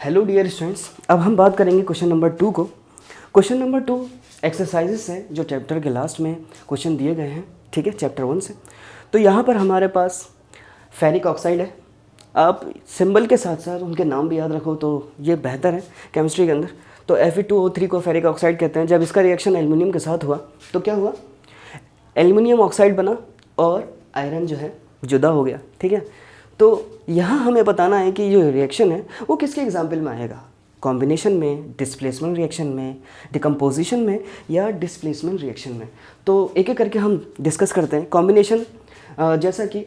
Hello dear students, अब हम बात करेंगे क्वेश्चन नंबर 2 को। क्वेश्चन नंबर 2 एक्सरसाइजेस है जो चैप्टर के लास्ट में क्वेश्चन दिए गए हैं, ठीक है, चैप्टर 1 से। तो यहाँ पर हमारे पास फेरिक ऑक्साइड है। आप सिंबल के साथ साथ उनके नाम भी याद रखो तो ये बेहतर है केमिस्ट्री के अंदर। तो Fe2O3 को फेरिक ऑक्साइड कहते हैं। जब इसका रिएक्शन एल्युमिनियम के साथ हुआ तो क्या हुआ, एल्युमिनियम ऑक्साइड बना और आयरन जो है जुदा हो गया, ठीक है। तो यहाँ हमें बताना है कि जो रिएक्शन है वो किसके एग्जाम्पल में आएगा, कॉम्बिनेशन में, डिस्प्लेसमेंट रिएक्शन में, डिकम्पोजिशन में या डिस्प्लेसमेंट रिएक्शन में। तो एक एक करके हम डिस्कस करते हैं। कॉम्बिनेशन जैसा कि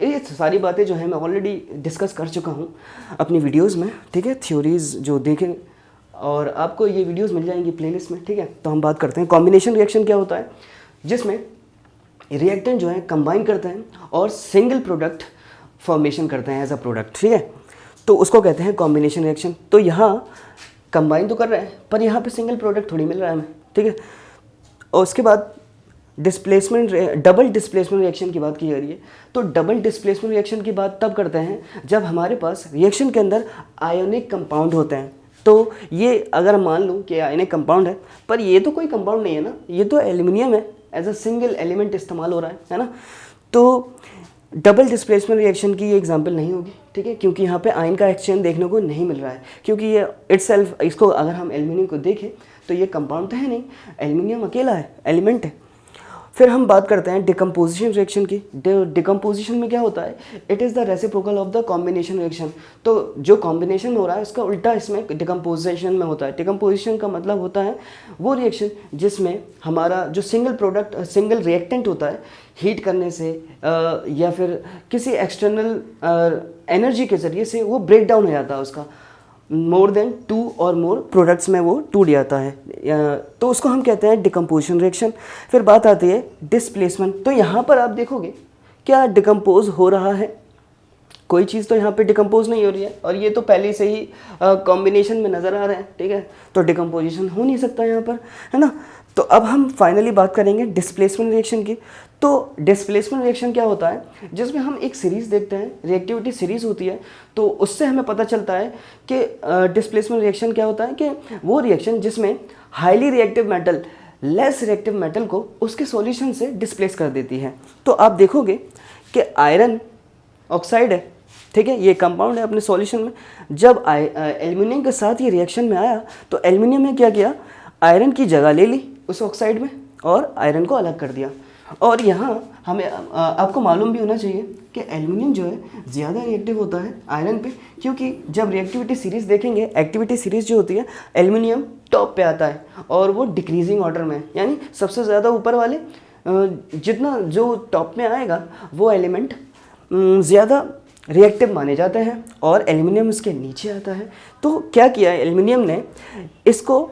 ये सारी बातें जो है मैं ऑलरेडी डिस्कस कर चुका हूँ अपनी वीडियोज़ में, ठीक है, थ्योरीज़ जो देखें और आपको ये वीडियोज़ मिल जाएंगी प्लेलिस्ट में, ठीक है। तो हम बात करते हैं कॉम्बिनेशन रिएक्शन क्या होता है, जिसमें रिएक्टेंट जो है कंबाइन करते हैं और सिंगल प्रोडक्ट फॉर्मेशन करते हैं एज अ प्रोडक्ट, ठीक है। तो उसको कहते हैं कॉम्बिनेशन रिएक्शन। तो यहाँ कंबाइन तो कर रहे हैं पर यहाँ पे सिंगल प्रोडक्ट थोड़ी मिल रहा है हमें, ठीक है। और उसके बाद डबल डिस्प्लेसमेंट रिएक्शन की बात की जा रही है। तो डबल डिस्प्लेसमेंट रिएक्शन की बात तब करते हैं जब हमारे पास रिएक्शन के अंदर आयोनिक कंपाउंड होते हैं। तो ये अगर मान लूँ कि आयोनिक कंपाउंड है पर ये तो कोई कंपाउंड नहीं है ना, ये तो एल्यूमिनियम है, एज अ सिंगल एलिमेंट इस्तेमाल हो रहा है ना। तो डबल डिस्प्लेसमेंट रिएक्शन की ये एग्जांपल नहीं होगी, ठीक है, क्योंकि यहाँ पे आयन का एक्सचेंज देखने को नहीं मिल रहा है, क्योंकि ये इटसेल्फ, इसको अगर हम एल्यूमिनियम को देखें तो ये कंपाउंड तो है नहीं, एल्यूमिनियम अकेला है, एलिमेंट है। फिर हम बात करते हैं डिकम्पोजिशन रिएक्शन की। डिकम्पोजिशन में क्या होता है, it is the reciprocal of the combination reaction. तो जो कॉम्बिनेशन हो रहा है उसका उल्टा इसमें डिकम्पोजिशन में होता है। डिकम्पोजिशन का मतलब होता है वो रिएक्शन जिसमें हमारा जो सिंगल रिएक्टेंट होता है हीट करने से या फिर किसी एक्सटर्नल एनर्जी के ज़रिए से वो ब्रेक डाउन हो जाता है, उसका मोर देन 2 और मोर प्रोडक्ट्स में वो टूट जाता है, तो उसको हम कहते हैं डिकम्पोजिशन रिएक्शन। फिर बात आती है डिस्प्लेसमेंट। तो यहाँ पर आप देखोगे क्या डिकम्पोज हो रहा है, कोई चीज़ तो यहाँ पे डिकम्पोज नहीं हो रही है और ये तो पहले से ही कॉम्बिनेशन में नज़र आ रहा है, ठीक है। तो डिकम्पोजिशन हो नहीं सकता यहाँ पर, है ना। तो अब हम फाइनली बात करेंगे डिस्प्लेसमेंट रिएक्शन की। तो डिस्प्लेसमेंट रिएक्शन क्या होता है, जिसमें हम एक सीरीज़ देखते हैं, रिएक्टिविटी सीरीज़ होती है। तो उससे हमें पता चलता है कि डिस्प्लेसमेंट रिएक्शन क्या होता है कि वो रिएक्शन जिसमें highly reactive metal less reactive metal को उसके सॉल्यूशन से डिस्प्लेस कर देती है। तो आप देखोगे कि आयरन ऑक्साइड है, ठीक है, ये कंपाउंड है अपने सॉल्यूशन में। जब एल्युमिनियम के साथ ये रिएक्शन में आया तो एल्युमिनियम ने क्या किया, आयरन की जगह ले ली उस ऑक्साइड में और आयरन को अलग कर दिया। और यहाँ हमें आपको मालूम भी होना चाहिए कि एल्युमिनियम जो है ज़्यादा रिएक्टिव होता है आयरन पे, क्योंकि जब रिएक्टिविटी सीरीज़ देखेंगे, एक्टिविटी सीरीज़ जो होती है, एल्युमिनियम टॉप पे आता है और वो डिक्रीजिंग ऑर्डर में, यानी सबसे ज़्यादा ऊपर वाले जितना जो टॉप में आएगा वो एलिमेंट ज़्यादा रिएक्टिव माने जाते हैं और एल्युमिनियम इसके नीचे आता है। तो क्या किया एल्युमिनियम ने, इसको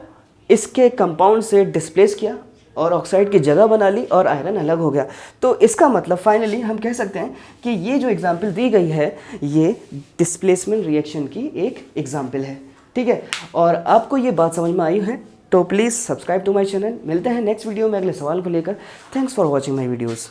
इसके कंपाउंड से डिस्प्लेस किया और ऑक्साइड की जगह बना ली और आयरन अलग हो गया। तो इसका मतलब फाइनली हम कह सकते हैं कि ये जो एग्जांपल दी गई है ये डिस्प्लेसमेंट रिएक्शन की एक एग्जांपल है, ठीक है। और आपको ये बात समझ में आई है तो please subscribe to my channel. मिलते हैं नेक्स्ट वीडियो में अगले सवाल को लेकर। Thanks for watching my videos.